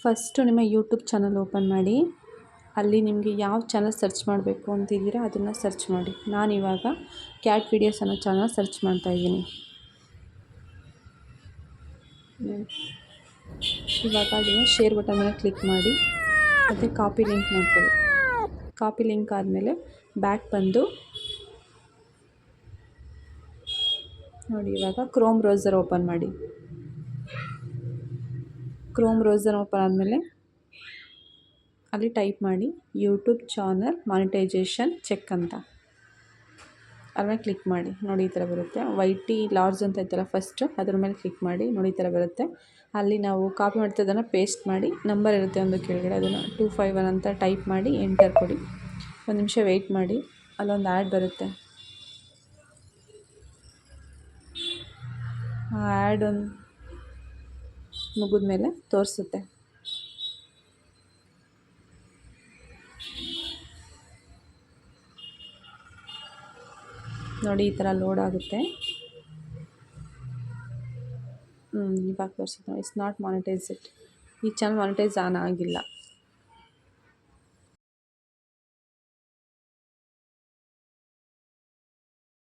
First ನಿಮ್ಮ YouTube channel open ಮಾಡಿ. ಅಲ್ಲಿ ನಿಮಗೆ ಯಾವ ಚಾನಲ್ ಸರ್ಚ್ ಮಾಡಬೇಕು ಅಂತಿದ್ದೀರಾ ಅದನ್ನು ಸರ್ಚ್ ಮಾಡಿ. ನಾನಿವಾಗ ಕ್ಯಾಟ್ ವಿಡಿಯೋಸ್ ಅನ್ನೋ ಚಾನಲ್ ಸರ್ಚ್ ಮಾಡ್ತಾಯಿದ್ದೀನಿ. ಇವಾಗ ಅದನ್ನು ಶೇರ್ ಬಟನ್ ಮೇಲೆ ಕ್ಲಿಕ್ ಮಾಡಿ ಮತ್ತು ಕಾಪಿ ಲಿಂಕ್ ಮಾಡ್ಕೊಳ್ಳಿ. ಕಾಪಿ ಲಿಂಕ್ ಆದಮೇಲೆ ಬ್ಯಾಕ್ ಬಂದು ನೋಡಿ, ಇವಾಗ ಕ್ರೋಮ್ ಬ್ರೌಸರ್ ಓಪನ್ ಮಾಡಿ. ಕ್ರೋಮ್ ಬ್ರೌಸರ್ ಓಪನ್ ಆದಮೇಲೆ ಅಲ್ಲಿ ಟೈಪ್ ಮಾಡಿ ಯೂಟ್ಯೂಬ್ ಚಾನಲ್ ಮಾನಿಟೈಜೇಷನ್ ಚೆಕ್ ಅಂತ. ಅದ್ರ ಕ್ಲಿಕ್ ಮಾಡಿ. ನೋಡಿ ಈ ಥರ ಬರುತ್ತೆ. YT ಲಾರ್ಜ್ ಅಂತ ಇತ್ತಲ್ಲ ಫಸ್ಟು, ಅದ್ರ ಮೇಲೆ ಕ್ಲಿಕ್ ಮಾಡಿ. ನೋಡಿ ಈ ಥರ ಬರುತ್ತೆ. ಅಲ್ಲಿ ನಾವು ಕಾಪಿ ಮಾಡ್ತಿದ್ದನ್ನು ಪೇಸ್ಟ್ ಮಾಡಿ, ನಂಬರ್ ಇರುತ್ತೆ ಒಂದು ಕೆಳಗಡೆ, ಅದನ್ನು 251 ಅಂತ ಟೈಪ್ ಮಾಡಿ ಎಂಟರ್ ಕೊಡಿ. ಒಂದು ನಿಮಿಷ ವೆಯ್ಟ್ ಮಾಡಿ. ಅಲ್ಲೊಂದು ಆ್ಯಡ್ ಬರುತ್ತೆ. ಆ ಆ್ಯಡ್ ಒಂದು ಮುಗಿದ್ಮೇಲೆ ತೋರಿಸುತ್ತೆ. ನೋಡಿ ಈ ಥರ ಲೋಡ್ ಆಗುತ್ತೆ. ಇವಾಗ ತೋರಿಸುತ್ತೆ. It's not monetized. ಈ ಚಾನಲ್ ಮಾನಿಟೈಸ್ ಆನ್ ಆಗಿಲ್ಲ.